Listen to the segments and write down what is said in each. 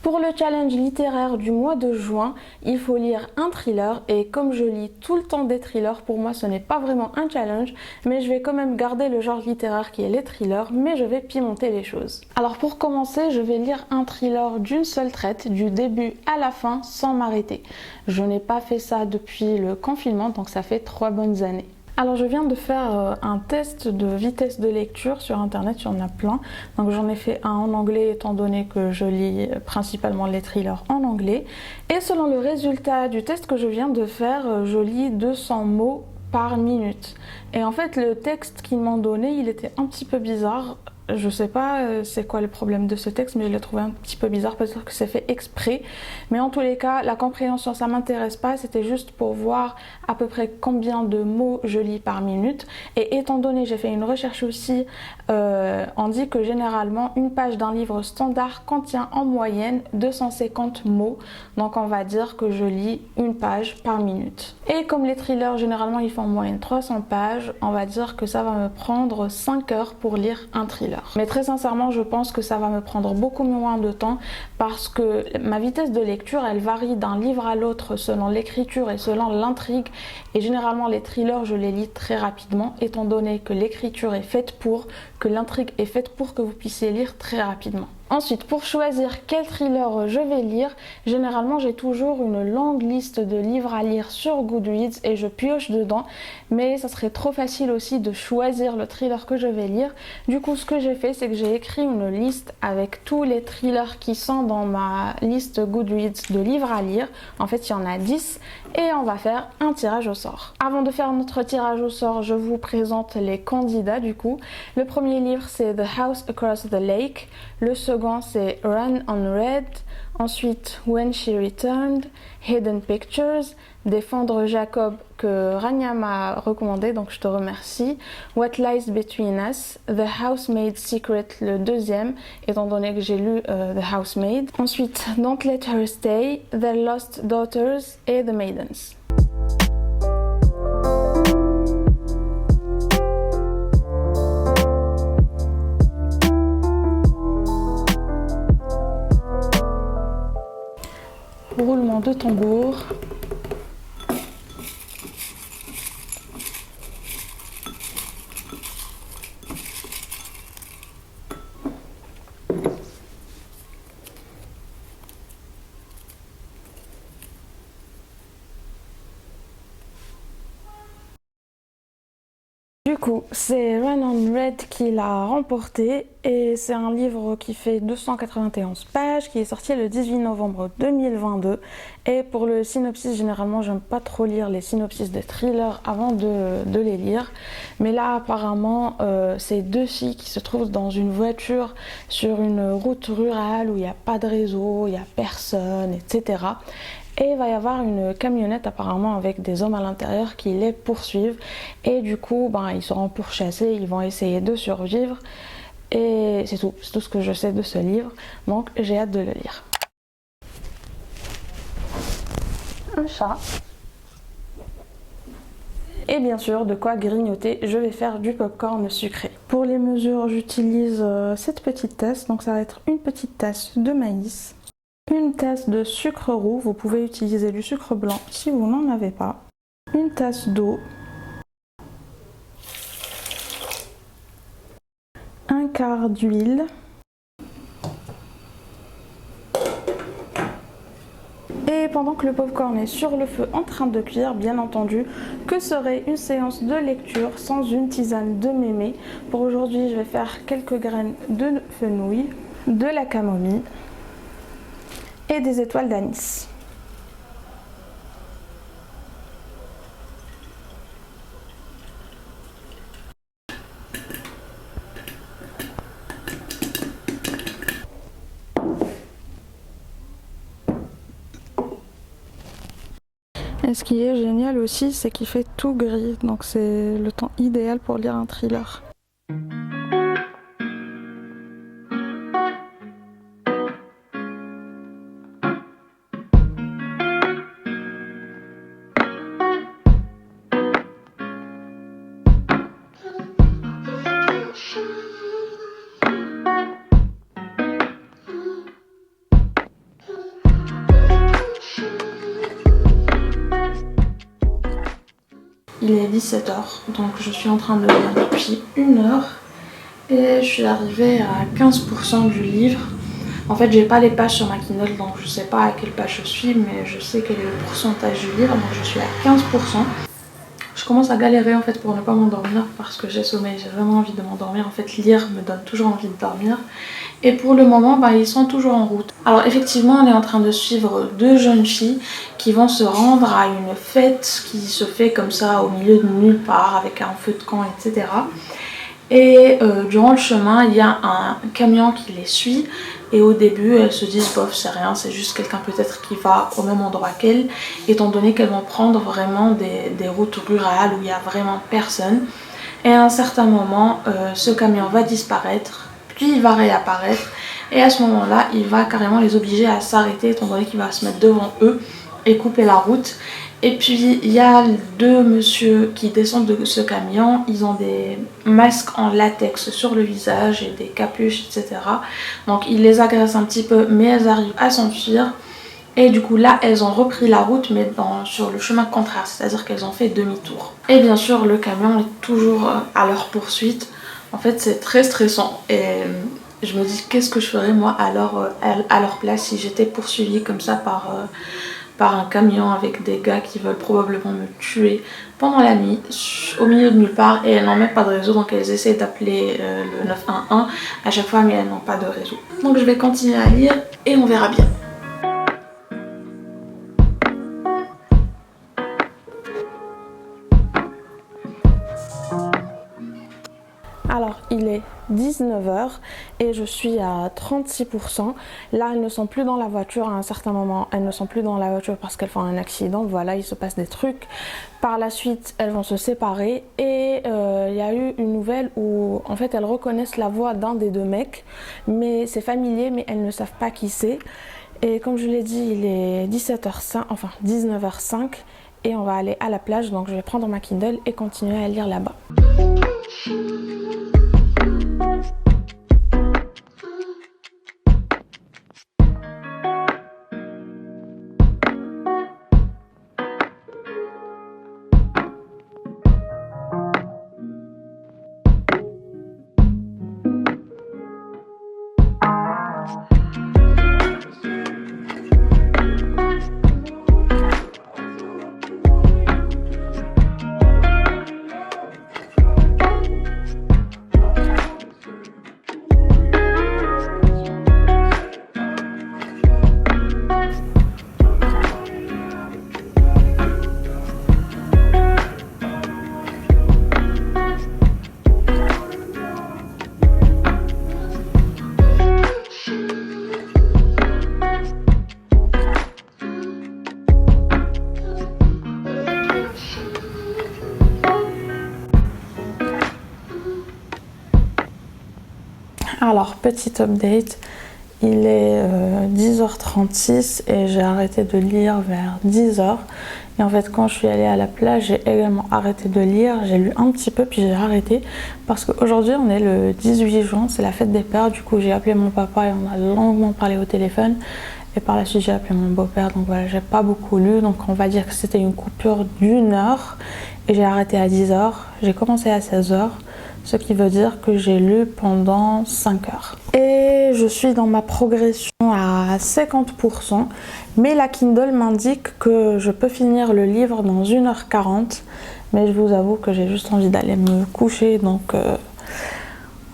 Pour le challenge littéraire du mois de juin, il faut lire un thriller et comme je lis tout le temps des thrillers, pour moi ce n'est pas vraiment un challenge, mais je vais quand même garder le genre littéraire qui est les thrillers, mais je vais pimenter les choses. Alors pour commencer, je vais lire un thriller d'une seule traite, du début à la fin, sans m'arrêter. Je n'ai pas fait ça depuis le confinement, donc ça fait 3 bonnes années. Alors je viens de faire un test de vitesse de lecture sur internet, il y en a plein. Donc j'en ai fait un en anglais étant donné que je lis principalement les thrillers en anglais. Et selon le résultat du test que je viens de faire, je lis 200 mots par minute. Et en fait le texte qu'ils m'ont donné, il était un petit peu bizarre. Je sais pas c'est quoi le problème de ce texte, mais je l'ai trouvé un petit peu bizarre, peut-être que c'est fait exprès. Mais en tous les cas, la compréhension, ça m'intéresse pas, c'était juste pour voir à peu près combien de mots je lis par minute. Et étant donné, j'ai fait une recherche aussi, on dit que généralement, une page d'un livre standard contient en moyenne 250 mots. Donc on va dire que je lis une page par minute. Et comme les thrillers, généralement, ils font en moyenne 300 pages, on va dire que ça va me prendre 5 heures pour lire un thriller. Mais très sincèrement, je pense que ça va me prendre beaucoup moins de temps parce que ma vitesse de lecture, elle varie d'un livre à l'autre selon l'écriture et selon l'intrigue. Et généralement, les thrillers, je les lis très rapidement étant donné que l'écriture est faite pour, que l'intrigue est faite pour que vous puissiez lire très rapidement. Ensuite, pour choisir quel thriller je vais lire, généralement j'ai toujours une longue liste de livres à lire sur Goodreads et je pioche dedans, mais ça serait trop facile aussi de choisir le thriller que je vais lire. Du coup, ce que j'ai fait, c'est que j'ai écrit une liste avec tous les thrillers qui sont dans ma liste Goodreads de livres à lire. En fait, il y en a 10 et on va faire un tirage au sort. Avant de faire notre tirage au sort, je vous présente les candidats du coup. Le premier livre, c'est The House Across the Lake. Le second, c'est Run on Red. Ensuite, When She Returned, Hidden Pictures, Défendre Jacob que Rania m'a recommandé, donc je te remercie. What Lies Between Us, The Housemaid's Secret, le deuxième, étant donné que j'ai lu The Housemaid. Ensuite, Don't Let Her Stay, The Lost Daughters et The Maidens. Roulement de tambour. Du coup, c'est Run on Red qui l'a remporté et c'est un livre qui fait 291 pages, qui est sorti le 18 novembre 2022. Et pour le synopsis, généralement, j'aime pas trop lire les synopsis de thrillers avant de les lire. Mais là, apparemment, c'est deux filles qui se trouvent dans une voiture sur une route rurale où il n'y a pas de réseau, il n'y a personne, etc. Et il va y avoir une camionnette apparemment avec des hommes à l'intérieur qui les poursuivent. Et du coup, ils seront pourchassés, ils vont essayer de survivre. Et c'est tout ce que je sais de ce livre. Donc j'ai hâte de le lire. Un chat. Et bien sûr, de quoi grignoter, je vais faire du popcorn sucré. Pour les mesures, j'utilise cette petite tasse. Donc ça va être une petite tasse de maïs. Une tasse de sucre roux, vous pouvez utiliser du sucre blanc si vous n'en avez pas. Une tasse d'eau. Un quart d'huile. Et pendant que le popcorn est sur le feu en train de cuire, bien entendu, que serait une séance de lecture sans une tisane de mémé? Pour aujourd'hui, je vais faire quelques graines de fenouil, de la camomille et des étoiles d'anis. Et ce qui est génial aussi, c'est qu'il fait tout gris, donc c'est le temps idéal pour lire un thriller. il est 17h, donc je suis en train de lire depuis 1 heure et je suis arrivée à 15% du livre. En fait, j'ai pas les pages sur ma Kindle, donc je sais pas à quelle page je suis, mais je sais quel est le pourcentage du livre, donc je suis à 15%. Je commence à galérer en fait pour ne pas m'endormir parce que j'ai sommeil, j'ai vraiment envie de m'endormir. En fait, lire me donne toujours envie de dormir. Et pour le moment, ils sont toujours en route. Alors effectivement, on est en train de suivre 2 jeunes filles qui vont se rendre à une fête qui se fait comme ça au milieu de nulle part avec un feu de camp, etc. Et durant le chemin, il y a un camion qui les suit. Et au début, elles se disent bof, c'est rien, c'est juste quelqu'un peut-être qui va au même endroit qu'elles, étant donné qu'elles vont prendre vraiment des routes rurales où il n'y a vraiment personne. Et à un certain moment, ce camion va disparaître, puis il va réapparaître. Et à ce moment-là, il va carrément les obliger à s'arrêter, étant donné qu'il va se mettre devant eux et couper la route. Et puis il y a 2 messieurs qui descendent de ce camion, ils ont des masques en latex sur le visage et des capuches, etc. Donc ils les agressent un petit peu, mais elles arrivent à s'enfuir. Et du coup là elles ont repris la route, mais sur le chemin contraire, c'est-à-dire qu'elles ont fait demi-tour. Et bien sûr le camion est toujours à leur poursuite. En fait c'est très stressant et je me dis qu'est-ce que je ferais moi à leur place si j'étais poursuivie comme ça par un camion avec des gars qui veulent probablement me tuer pendant la nuit au milieu de nulle part, et elles n'ont même pas de réseau, donc elles essaient d'appeler le 911 à chaque fois, mais elles n'ont pas de réseau. Donc je vais continuer à lire et on verra bien. Alors il est 19h et je suis à 36%. Là elles ne sont plus dans la voiture à un certain moment. Elles ne sont plus dans la voiture parce qu'elles font un accident. Voilà, il se passe des trucs. Par la suite elles vont se séparer et il y a eu une nouvelle où en fait elles reconnaissent la voix d'un des 2 mecs. Mais c'est familier, mais elles ne savent pas qui c'est. Et comme je l'ai dit, il est 17h05, enfin 19h05 et on va aller à la plage. Donc je vais prendre ma Kindle et continuer à lire là-bas. Alors, petit update, il est 10h36 et j'ai arrêté de lire vers 10h. Et en fait, quand je suis allée à la plage, j'ai également arrêté de lire. J'ai lu un petit peu, puis j'ai arrêté. Parce qu'aujourd'hui, on est le 18 juin, c'est la fête des pères. Du coup, j'ai appelé mon papa et on a longuement parlé au téléphone. Et par la suite, j'ai appelé mon beau-père. Donc voilà, j'ai pas beaucoup lu. Donc on va dire que c'était une coupure d'1 heure. Et j'ai arrêté à 10h. J'ai commencé à 16h. Ce qui veut dire que j'ai lu pendant 5 heures. Et je suis dans ma progression à 50%, mais la Kindle m'indique que je peux finir le livre dans 1h40, mais je vous avoue que j'ai juste envie d'aller me coucher, donc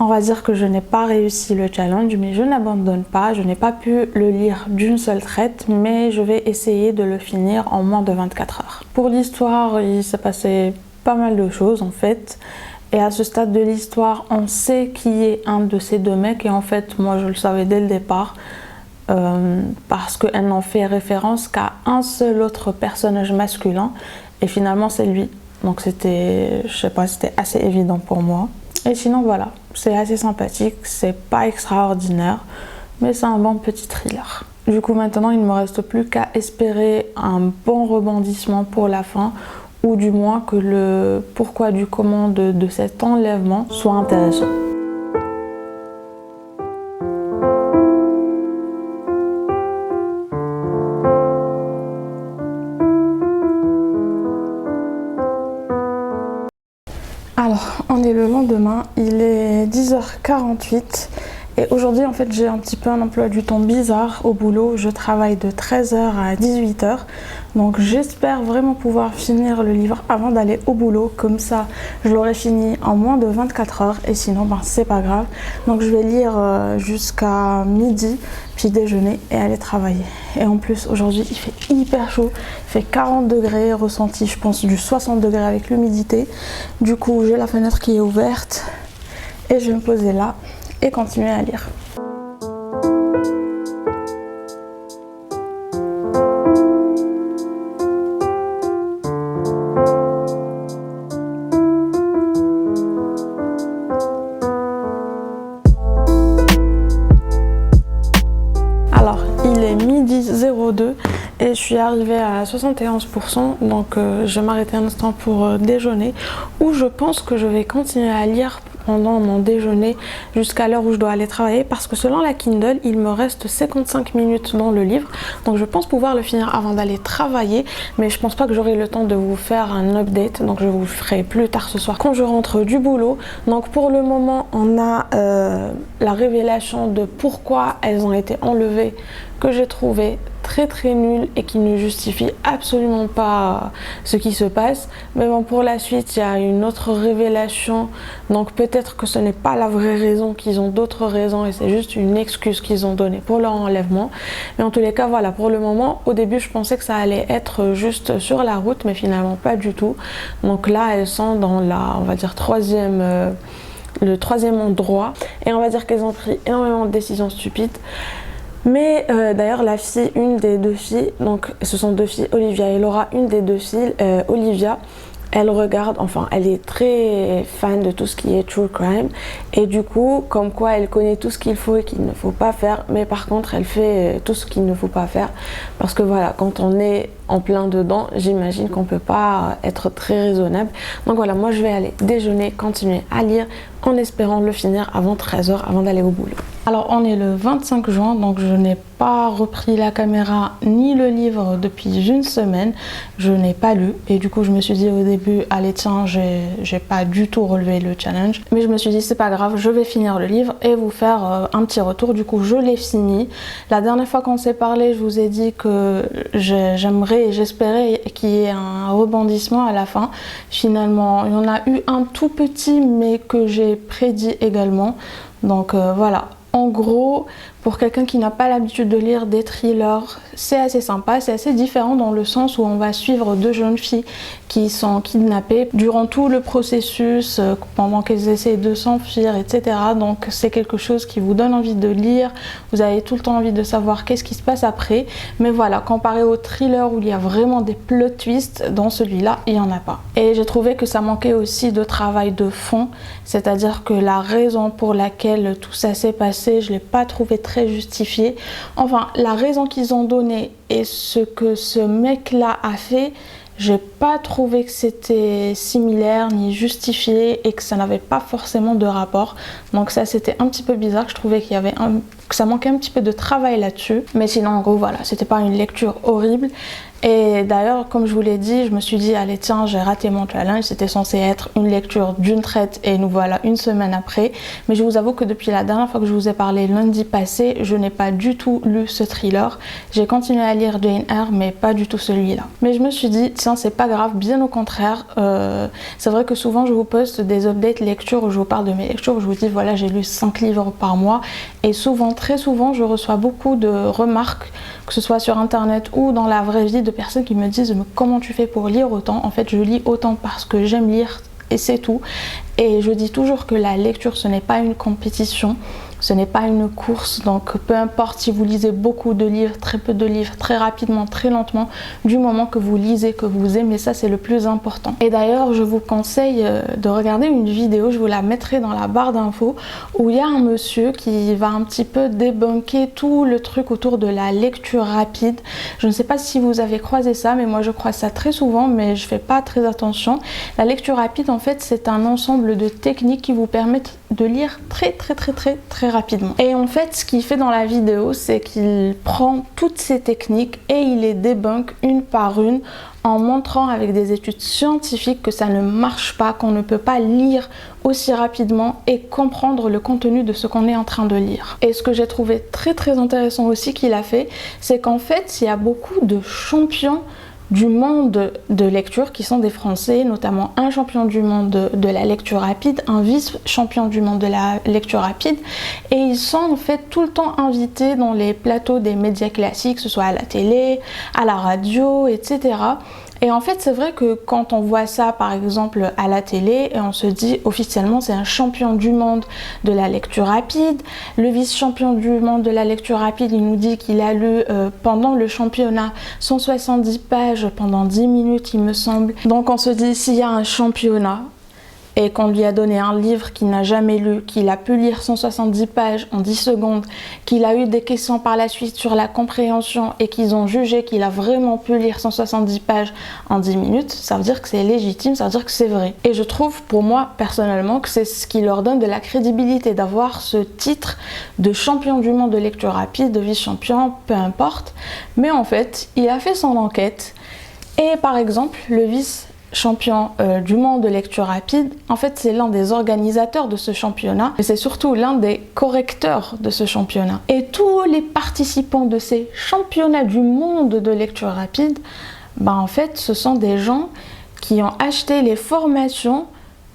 on va dire que je n'ai pas réussi le challenge, mais je n'abandonne pas. Je n'ai pas pu le lire d'une seule traite, mais je vais essayer de le finir en moins de 24 heures. Pour l'histoire, il s'est passé pas mal de choses en fait. Et à ce stade de l'histoire, on sait qui est un de ces 2 mecs. Et en fait, moi, je le savais dès le départ. Parce qu'elle n'en fait référence qu'à un seul autre personnage masculin. Et finalement, c'est lui. Donc c'était, je sais pas, c'était assez évident pour moi. Et sinon, voilà, c'est assez sympathique. C'est pas extraordinaire, mais c'est un bon petit thriller. Du coup, maintenant, il ne me reste plus qu'à espérer un bon rebondissement pour la fin, ou du moins que le pourquoi du comment de cet enlèvement soit intéressant. est le lendemain, il est 10h48 et aujourd'hui en fait j'ai un petit peu un emploi du temps bizarre au boulot. Je travaille de 13h à 18h, donc j'espère vraiment pouvoir finir le livre avant d'aller au boulot, comme ça je l'aurai fini en moins de 24 heures et sinon c'est pas grave. Donc je vais lire jusqu'à midi, puis déjeuner et aller travailler. Et en plus aujourd'hui il fait hyper chaud, il fait 40 degrés, ressenti je pense du 60 degrés avec l'humidité. Du coup j'ai la fenêtre qui est ouverte et je vais me poser là et continuer à lire. Alors, il est midi 02 et je suis arrivée à 71%, donc je vais m'arrêter un instant pour déjeuner, où je pense que je vais continuer à lire pendant mon déjeuner jusqu'à l'heure où je dois aller travailler, parce que selon la Kindle il me reste 55 minutes dans le livre, donc je pense pouvoir le finir avant d'aller travailler, mais je pense pas que j'aurai le temps de vous faire un update, donc je vous le ferai plus tard ce soir quand je rentre du boulot. Donc pour le moment on a la révélation de pourquoi elles ont été enlevées, que j'ai trouvé très nul et qui ne justifie absolument pas ce qui se passe. Mais bon, pour la suite il y a une autre révélation, donc peut-être que ce n'est pas la vraie raison, qu'ils ont d'autres raisons et c'est juste une excuse qu'ils ont donnée pour leur enlèvement. Mais en tous les cas voilà, pour le moment au début je pensais que ça allait être juste sur la route, mais finalement pas du tout. Donc là elles sont dans la, on va dire le troisième endroit, et on va dire qu'elles ont pris énormément de décisions stupides. Mais d'ailleurs la fille, une des deux filles, donc ce sont deux filles, Olivia et Laura, une des deux filles, Olivia, elle regarde, enfin elle est très fan de tout ce qui est true crime, et du coup comme quoi elle connaît tout ce qu'il faut et qu'il ne faut pas faire, mais par contre elle fait tout ce qu'il ne faut pas faire, parce que voilà, quand on est en plein dedans, j'imagine qu'on peut pas être très raisonnable. Donc voilà, moi je vais aller déjeuner, continuer à lire en espérant le finir avant 13h, avant d'aller au boulot. Alors on est le 25 juin, donc je n'ai pas repris la caméra ni le livre depuis une semaine. Je n'ai pas lu et du coup je me suis dit au début, allez tiens, j'ai pas du tout relevé le challenge, mais je me suis dit c'est pas grave, je vais finir le livre et vous faire un petit retour. Du coup je l'ai fini. La dernière fois qu'on s'est parlé, je vous ai dit que j'aimerais et j'espérais qu'il y ait un rebondissement à la fin. Finalement il y en a eu un tout petit, mais que j'ai prédit également. Donc voilà, en gros, pour quelqu'un qui n'a pas l'habitude de lire des thrillers, c'est assez sympa, c'est assez différent dans le sens où on va suivre deux jeunes filles qui sont kidnappées durant tout le processus, pendant qu'elles essaient de s'enfuir, etc. Donc c'est quelque chose qui vous donne envie de lire, vous avez tout le temps envie de savoir qu'est-ce qui se passe après. Mais voilà, comparé au thriller où il y a vraiment des plot twists, dans celui-là, il n'y en a pas. Et j'ai trouvé que ça manquait aussi de travail de fond, c'est-à-dire que la raison pour laquelle tout ça s'est passé, je ne l'ai pas trouvé très justifié. Enfin, la raison qu'ils ont donnée et ce que ce mec-là a fait, j'ai pas trouvé que c'était similaire ni justifié et que ça n'avait pas forcément de rapport. Donc ça, c'était un petit peu bizarre, que je trouvais qu'il y avait que ça manquait un petit peu de travail là-dessus. Mais sinon, en gros, voilà, c'était pas une lecture horrible. Et d'ailleurs, comme je vous l'ai dit, je me suis dit, allez tiens, j'ai raté mon challenge, c'était censé être une lecture d'une traite et nous voilà une semaine après. Mais je vous avoue que depuis la dernière fois que je vous ai parlé lundi passé, je n'ai pas du tout lu ce thriller. J'ai continué à lire Jane Eyre, mais pas du tout celui-là. Mais je me suis dit, tiens, c'est pas grave, bien au contraire. C'est vrai que souvent je vous poste des updates lecture où je vous parle de mes lectures, où je vous dis, voilà, j'ai lu 5 livres par mois. Et souvent, très souvent, je reçois beaucoup de remarques, que ce soit sur internet ou dans la vraie vie, de personnes qui me disent mais comment tu fais pour lire autant? En fait, je lis autant parce que j'aime lire et c'est tout. Et je dis toujours que la lecture, ce n'est pas une compétition, ce n'est pas une course. Donc peu importe si vous lisez beaucoup de livres, très peu de livres, très rapidement, très lentement, du moment que vous lisez, que vous aimez ça, c'est le plus important. Et d'ailleurs, je vous conseille de regarder une vidéo, je vous la mettrai dans la barre d'infos, où il y a un monsieur qui va un petit peu débunker tout le truc autour de la lecture rapide. Je ne sais pas si vous avez croisé ça, mais moi je croise ça très souvent, mais je fais pas très attention. La lecture rapide, en fait, c'est un ensemble de techniques qui vous permettent de lire très rapidement. Et en fait, ce qu'il fait dans la vidéo, c'est qu'il prend toutes ces techniques et il les débunk une par une en montrant avec des études scientifiques que ça ne marche pas, qu'on ne peut pas lire aussi rapidement et comprendre le contenu de ce qu'on est en train de lire. Et ce que j'ai trouvé très intéressant aussi qu'il a fait, c'est qu'en fait, il y a beaucoup de champions du monde de lecture qui sont des Français, notamment un champion du monde de la lecture rapide, un vice-champion du monde de la lecture rapide, et ils sont en fait tout le temps invités dans les plateaux des médias classiques, que ce soit à la télé, à la radio, etc. Et en fait, c'est vrai que quand on voit ça, par exemple, à la télé, et on se dit officiellement c'est un champion du monde de la lecture rapide. Le vice-champion du monde de la lecture rapide, il nous dit qu'il a lu pendant le championnat 170 pages pendant 10 minutes, il me semble. Donc on se dit, s'il y a un championnat et qu'on lui a donné un livre qu'il n'a jamais lu, qu'il a pu lire 170 pages en 10 secondes, qu'il a eu des questions par la suite sur la compréhension et qu'ils ont jugé qu'il a vraiment pu lire 170 pages en 10 minutes, ça veut dire que c'est légitime, ça veut dire que c'est vrai. Et je trouve pour moi personnellement que c'est ce qui leur donne de la crédibilité d'avoir ce titre de champion du monde de lecture rapide, de vice-champion, peu importe. Mais en fait, il a fait son enquête et par exemple, le vice-champion du monde de lecture rapide, en fait c'est l'un des organisateurs de ce championnat et c'est surtout l'un des correcteurs de ce championnat. Et tous les participants de ces championnats du monde de lecture rapide, en fait ce sont des gens qui ont acheté les formations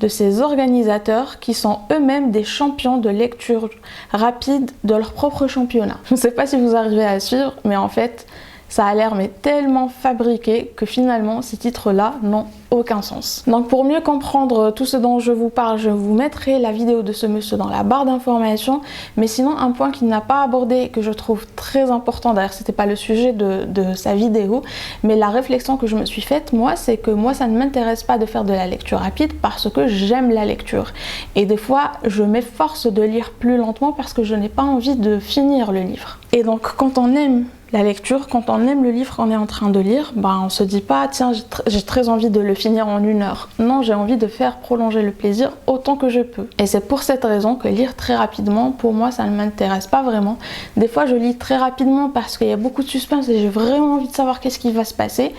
de ces organisateurs qui sont eux-mêmes des champions de lecture rapide de leur propre championnat. Je ne sais pas si vous arrivez à suivre, mais en fait ça a l'air tellement fabriqué que finalement ces titres-là n'ont aucun sens. Donc pour mieux comprendre tout ce dont je vous parle, je vous mettrai la vidéo de ce monsieur dans la barre d'informations. Mais sinon, un point qu'il n'a pas abordé et que je trouve très important, d'ailleurs c'était pas le sujet de sa vidéo, mais la réflexion que je me suis faite, moi, c'est que moi ça ne m'intéresse pas de faire de la lecture rapide parce que j'aime la lecture. Et des fois, je m'efforce de lire plus lentement parce que je n'ai pas envie de finir le livre. Et donc quand on aime la lecture, quand on aime le livre qu'on est en train de lire, on se dit pas tiens j'ai très envie de le finir en 1 heure. Non, j'ai envie de faire prolonger le plaisir autant que je peux. Et c'est pour cette raison que lire très rapidement, pour moi ça ne m'intéresse pas vraiment. Des fois je lis très rapidement parce qu'il y a beaucoup de suspense et j'ai vraiment envie de savoir qu'est-ce qui va se passer.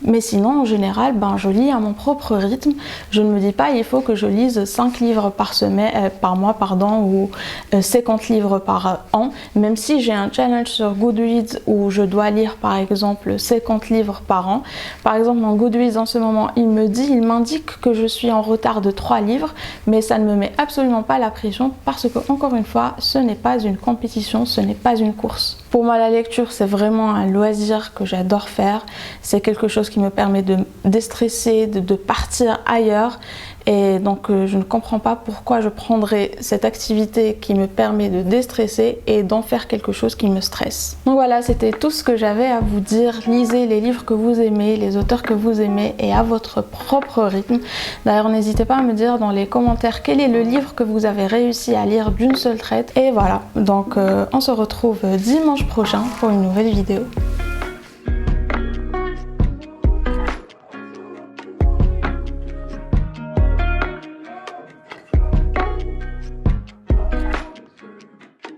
Mais sinon en général je lis à mon propre rythme. Je ne me dis pas il faut que je lise 5 livres par mois ou 50 livres par an. Même si j'ai un challenge sur Goodreads où je dois lire par exemple 50 livres par an. Par exemple mon Goodreads en ce moment il m'indique que je suis en retard de 3 livres, mais ça ne me met absolument pas la pression parce que encore une fois ce n'est pas une compétition, ce n'est pas une course. Pour moi la lecture c'est vraiment un loisir que j'adore faire, c'est quelque chose qui me permet de déstresser, de partir ailleurs. Et donc je ne comprends pas pourquoi je prendrais cette activité qui me permet de déstresser et d'en faire quelque chose qui me stresse. Donc voilà, c'était tout ce que j'avais à vous dire. Lisez les livres que vous aimez, les auteurs que vous aimez et à votre propre rythme. D'ailleurs, n'hésitez pas à me dire dans les commentaires quel est le livre que vous avez réussi à lire d'une seule traite. Et voilà, donc on se retrouve dimanche prochain pour une nouvelle vidéo.